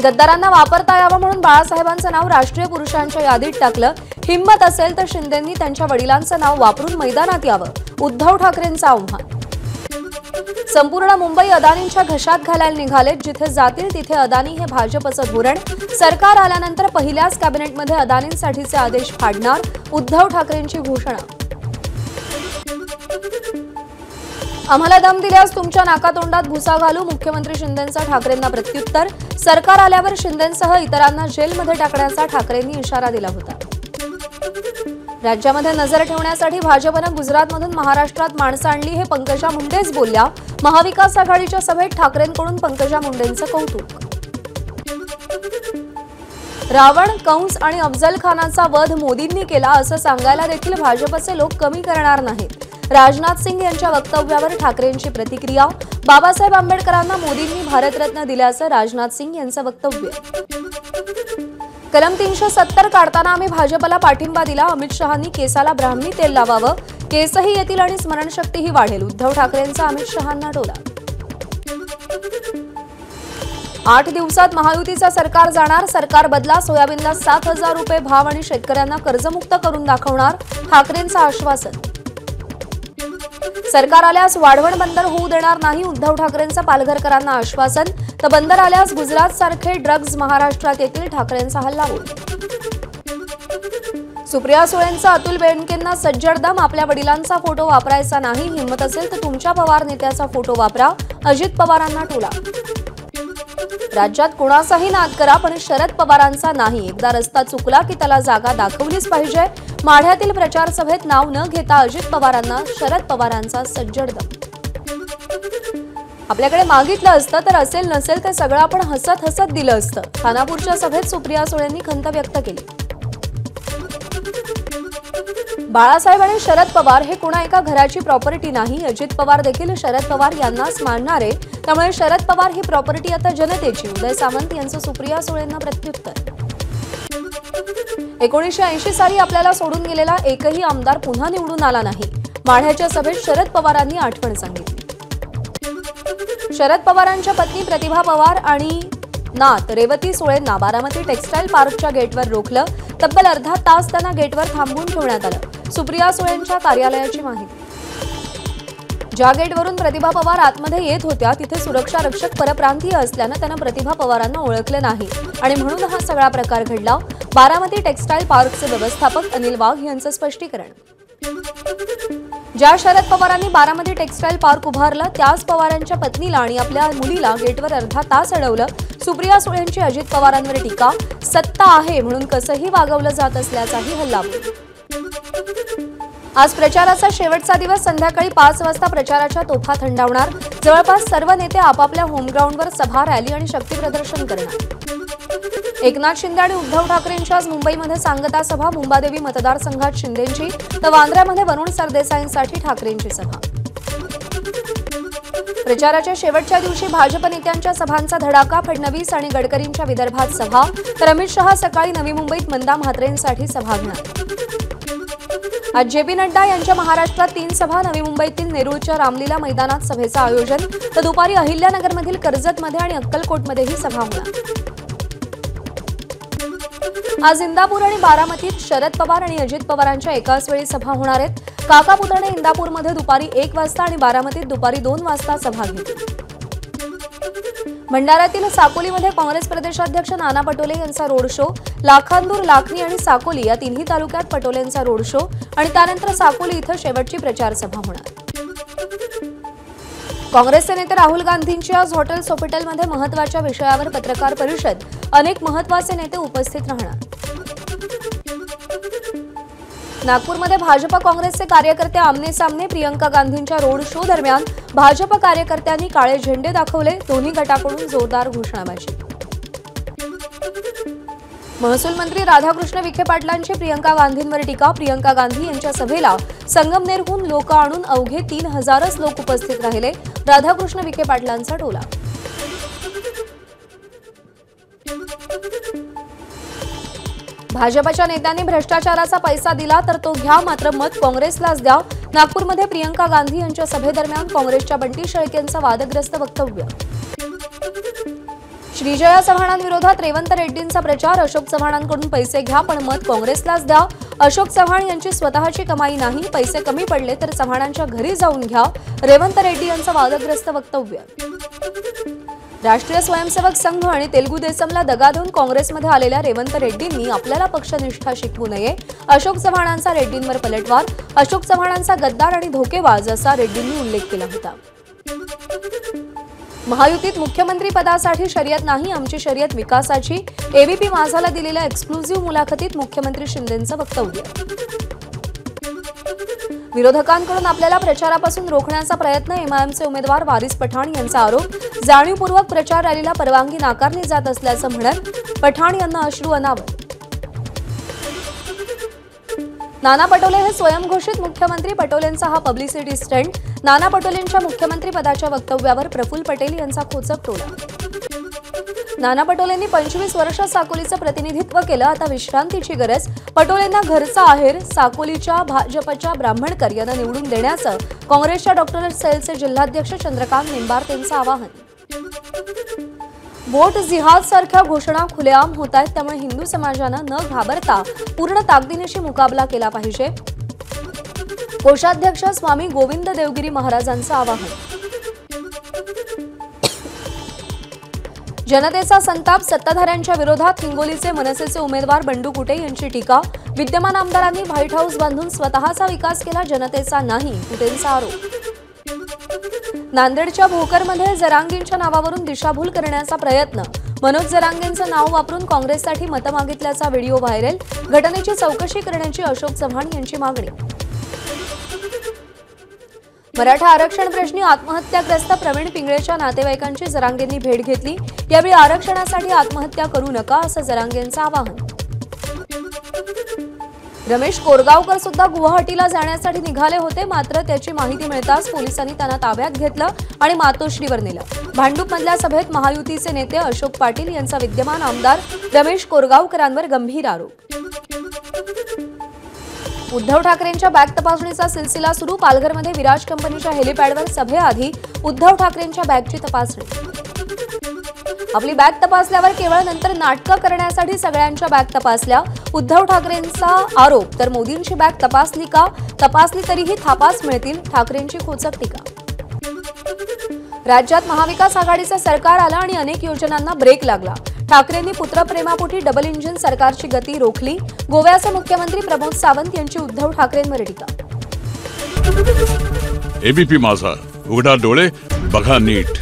गद्दारांना वापरता यावं म्हणून बाळासाहेबांचं नाव राष्ट्रीय पुरुषांच्या यादीत टाकलं। हिम्मत असेल तर शिंदेंनी त्यांच्या वडिलांचं नाव वापरून मैदानात यावं, उद्धव ठाकरेंचं आव्हान। संपूर्ण मुंबई अदानींच्या घशात घालायला निघालेत। जिथे जातील तिथे अदानी हे भाजपचं धोरण। सरकार आल्यानंतर पहिल्याच कॅबिनेटमध्ये अदानींसाठीचे आदेश फाडणार, उद्धव ठाकरेंची घोषणा। आम्हाला दम दिल्यास तुमच्या नाकातोंडात भुसा घालू, मुख्यमंत्री शिंदेंचा ठाकरेंना प्रत्युत्तर। सरकार आल्यावर शिंदेंसह इतरांना जेलमध्ये टाकण्याचा ठाकरेंनी इशारा दिला होता। राज्यामध्ये नजर ठेवण्यासाठी भाजपनं गुजरातमधून महाराष्ट्रात माणसं आणली, हे पंकजा मुंडेच बोलल्या। महाविकास आघाडीच्या सभेत ठाकरेंकडून पंकजा मुंडेंचं कौतुक। रावण, कंस आणि अफजल खानाचा वध मोदींनी केला असं सांगायला देखील भाजपचे लोक कमी करणार नाहीत। राजनाथ सिंग यांच्या वक्तव्यावर ठाकरेंची प्रतिक्रिया। बाबासाहेब आंबेडकरांना मोदींनी भारतरत्न दिल्याचं राजनाथ सिंग यांचं वक्तव्य। कलम 370 काढताना आम्ही भाजपला पाठिंबा दिला। अमित शहांनी केसाला ब्राह्मी तेल लावावं, केसही येतील आणि स्मरणशक्तीही वाढेल, उद्धव ठाकरेंचा अमित शहांना टोला। 8 दिवसात महायुतीचा सरकार जाणार, सरकार बदला, सोयाबीनला 7,000 रुपये भाव आणि शेतकऱ्यांना कर्जमुक्त करून दाखवणार, ठाकरेंचं आश्वासन। सरकार आल्यास वाढवण बंदर होऊ देणार नाही, उद्धव ठाकरेंचं पालघरकरांना आश्वासन। तर बंदर आल्यास गुजरात सारखे ड्रग्ज महाराष्ट्रात येतील, ठाकरेंचा हल्लाबोल। सुप्रिया सुळेंचा अतुल बेनकेंना सज्जड दम, आपल्या वडिलांचा फोटो वापरायचा नाही, हिम्मत असेल तर तुमच्या पवार नेत्याचा फोटो वापरा, अजित पवारांना टोला। राज्यात कोणाचाही नाद करा पण शरद पवारांचा नाही, एकदा रस्ता चुकला की त्याला जागा दाखवलीच पाहिजे। माढ्यातील प्रचार सभेत नाव न घेता अजित पवारांना शरद पवारांचा सज्जड दम। आपल्याकडे मागितलं असतं तर असेल नसेल ते सगळं आपण हसत हसत दिलं असतं, खानापूरच्या सभेत सुप्रिया सुळेंनी खंत व्यक्त केली। बाळासाहेब आणि शरद पवार हे कोणा एका घराची प्रॉपर्टी नाही, अजित पवार देखील शरद पवार यांनाच मानणारे, त्यामुळे शरद पवार ही प्रॉपर्टी आता जनतेची, उदय सामंत यांचं सुप्रिया सुळेंना प्रत्युत्तर। 1980 साली आपल्याला सोडून गेलेला एकही आमदार पुन्हा निवडून आला नाही, माढ्याच्या सभेत शरद पवारांनी आठवण सांगितली। शरद पवारांच्या पत्नी प्रतिभा पवार आणि नात रेवती सुळेंना बारामती टेक्सटाईल पार्कच्या गेटवर रोखलं, तब्बल अर्धा तास त्यांना गेटवर थांबवून ठेवण्यात आलं। सुप्रिया सुळेंच्या कार्यालयाची माहिती। ज्या गेटवरून प्रतिभा पवार आतमध्ये येत होत्या तिथे सुरक्षा रक्षक परप्रांतीय असल्यानं त्यांना प्रतिभा पवारांना ओळखले नाही आणि म्हणून हा सगळा प्रकार घडला। बारामती टेक्सटाईल पार्कचे व्यवस्थापक अनिल वाघ यांचं स्पष्टीकरण। ज्या शरद पवारांनी बारामती टेक्सटाईल पार्क उभारला त्याच पवारांच्या पत्नीला आणि आपल्या मुलीला गेटवर अर्धा तास अडवलं। सुप्रिया सुळेंची अजित पवारांवर टीका, सत्ता आहे म्हणून कसंही वागवलं जात असल्याचाही हल्लाबोल। आज प्रचाराचा शेवटचा दिवस, संध्याकाळी 5 वाजता प्रचाराच्या तोफा थंडावणार। जवळपास सर्व नेते आपापल्या होमग्राऊंडवर सभा, रॅली आणि शक्ती प्रदर्शन करणार। एकनाथ शिंदे आणि उद्धव ठाकरेंची आज मुंबईमध्ये सांगता सभा, मुंबादेवी मतदारसंघात शिंदेंची तर वांद्र्यामध्ये वरुण सरदेसाईंसाठी ठाकरेंची सभा। प्रचाराच्या शेवटच्या दिवशी भाजप नेत्यांच्या सभांचा धडाका, फडणवीस आणि गडकरींच्या विदर्भात सभा, तर अमित शहा सकाळी नवी मुंबईत मंदा म्हात्रेंसाठी सभा घेणार। आज जेपी नड्डा यांच्या महाराष्ट्रात 3 सभा, नवी मुंबईतील नेरूळच्या रामलीला मैदानात सभेचं आयोजन, तर दुपारी अहिल्यानगरमधील कर्जतमध्ये आणि अक्कलकोटमध्येही सभा होणार। आज इंदापूर आणि बारामतीत शरद पवार आणि अजित पवारांच्या एकाच वेळी सभा होणार आहेत। काका पुतणे इंदापूरमध्ये दुपारी 1 वाजता आणि बारामतीत दुपारी 2 वाजता सभा घेतील। भंडाऱ्यातील साकोलीमध्ये काँग्रेस प्रदेशाध्यक्ष नाना पटोले यांचा रोड शो, लाखांदूर, लाखनी आणि साकोली या तिन्ही तालुक्यात पटोलेंचा रोड शो आणि त्यानंतर साकोली इथं शेवटची प्रचार सभा होणार। काँग्रेसचे नेते राहुल गांधींची आज हॉटेल सोफिटेलमध्ये महत्त्वाच्या विषयावर पत्रकार परिषद, अनेक महत्त्वाचे नेते उपस्थित राहणार। नागपूरमध्ये भाजप काँग्रेसचे कार्यकर्ते आमने सामने, प्रियंका गांधींच्या रोड शो दरम्यान भाजप कार्यकर्त्यांनी काळे झेंडे दाखवले, दोन्ही गटाकडून जोरदार घोषणाबाजी। महसूल मंत्री राधाकृष्ण विखे पाटलांची प्रियंका गांधींवर टीका, प्रियंका गांधी यांच्या सभेला संगमनेरहून लोक आणून अवघे 3000च लोक उपस्थित राहिले, राधाकृष्ण विखे पाटलांचा टोला। भाजपच्या नेत्यांनी भ्रष्टाचाराचा पैसा दिला तर तो घ्या, मात्र मत काँग्रेसलाच द्या। नागपूरमध्ये प्रियंका गांधी यांच्या सभेदरम्यान काँग्रेसच्या बंटी शेळकेंचं वादग्रस्त वक्तव्य। श्रीजया चव्हाणांविरोधात रेवंत रेड्डींचा प्रचार। अशोक चव्हाणांकडून पैसे घ्या पण मत काँग्रेसलाच द्या। अशोक चव्हाण यांची स्वतःची कमाई नाही, पैसे कमी पडले तर चव्हाणांच्या घरी जाऊन घ्या। रेवंत रेड्डी यांचं वादग्रस्त वक्तव्य। राष्ट्रीय स्वयंसेवक संघ आणि तेलुगू देसमला दगा देऊन काँग्रेसमध्ये आलेल्या रेवंत रेड्डींनी आपल्याला पक्षनिष्ठा शिकवू नये। अशोक चव्हाणांचा रेड्डींवर पलटवार। अशोक चव्हाणांचा गद्दार आणि धोकेबाज असा रेड्डींनी उल्लेख केला होता। महायुतीत मुख्यमंत्री पदासाठी शर्यत नाही, आमची शर्यत विकासाची। एबीपी माझाला दिलेल्या एक्सक्लुझिव्ह मुलाखतीत मुख्यमंत्री शिंदेंचं वक्तव्य। विरोधकांकडून आपल्याला प्रचारापासून रोखण्याचा प्रयत्न। एमआयएमचे उमेदवार वारिस पठाण यांचा आरोप। जाणीवपूर्वक प्रचार रॅलीला परवानगी नाकारली जात असल्याचं म्हणत पठाण यांना अश्रू अनावर। नाना पटोले हे स्वयंघोषित मुख्यमंत्री। पटोलेंचा हा पब्लिसिटी स्टंट। नाना पटोलेंच्या मुख्यमंत्री पदाच्या वक्तव्यावर प्रफुल्ल पटेल यांचा खोचक टोला। नाना पटोलेंनी 25 वर्ष साकोलीचं प्रतिनिधित्व केलं, आता विश्रांतीची गरज। पटोलेंना घरचा आहेर साकोलीच्या भाजपच्या ब्राह्मणकर यांना निवडून देण्याचं काँग्रेसच्या डॉक्टर सेलचे जिल्हाध्यक्ष चंद्रकांत निंबाळकरांचं आवाहन। वोट जिहाद सारख्या घोषणा खुलेआम होत आहेत, त्यामुळे हिंदू समाजानं न घाबरता पूर्ण ताकदीनिशी मुकाबला केला पाहिजे। कोषाध्यक्ष स्वामी गोविंद देवगिरी महाराजांचं आवाहन। जनतेचा संताप, सत्ताधाऱ्यांच्या विरोधात हिंगोलीचे मनसेचे उमेदवार बंडू कुटे यांची टीका। विद्यमान आमदारांनी व्हाईट हाऊस बांधून स्वतःचा विकास केला, जनतेचा नाही, कुटेंचा आरोप। नांदेडच्या भोकरमध्ये जरांगींच्या नावावरून दिशाभूल करण्याचा प्रयत्न। मनोज जरांगेंचं नाव वापरून काँग्रेससाठी मतं मागितल्याचा व्हिडिओ व्हायरल। घटनेची चौकशी करण्याची अशोक चव्हाण यांची मागणी। मराठा आरक्षण प्रश्नी आत्महत्याग्रस्त प्रवीण पिंगळेच्या नातेवाईकांची जरांगेंनी भेट घेतली। यावेळी आरक्षणासाठी आत्महत्या करू नका असं जरांगेंचं आवाहन। रमेश कोरगावकर सुद्धा गुवाहाटीला जाण्यासाठी निघाले होते, मात्र त्याची माहिती मिळताच पोलिसांनी त्यांना ताब्यात घेतलं आणि मातोश्रीवर नेलं। भांडूपमधल्या सभेत महायुतीचे नेते अशोक पाटील यांचा विद्यमान आमदार रमेश कोरगावकरांवर गंभीर आरोप। उद्धव ठाकरेंच्या बॅग तपासणीचा सिलसिला सुरू। पालघरमध्ये विराज कंपनीच्या हेलिपॅडवर सभेआधी उद्धव ठाकरेंच्या बॅगची तपासणी। आपली बॅग तपासल्यावर केवळ नंतर नाटकं करण्यासाठी सगळ्यांच्या बॅग तपासल्या, उद्धव ठाकरेंचा आरोप। तर मोदींची बॅग तपासली का? तपासली तरीही थापाच मिळतील, ठाकरेंची खोचक टीका। राज्यात महाविकास आघाडीचं सरकार आलं आणि अनेक योजनांना ब्रेक लागला। ठाकरेंनी पुत्रप्रेमापोटी डबल इंजिन सरकारची गती रोखली। गोव्याचे मुख्यमंत्री प्रमोद सावंत यांची उद्धव ठाकरेंवर टीका। एबीपी माझा, उघडा डोळे बघा नीट।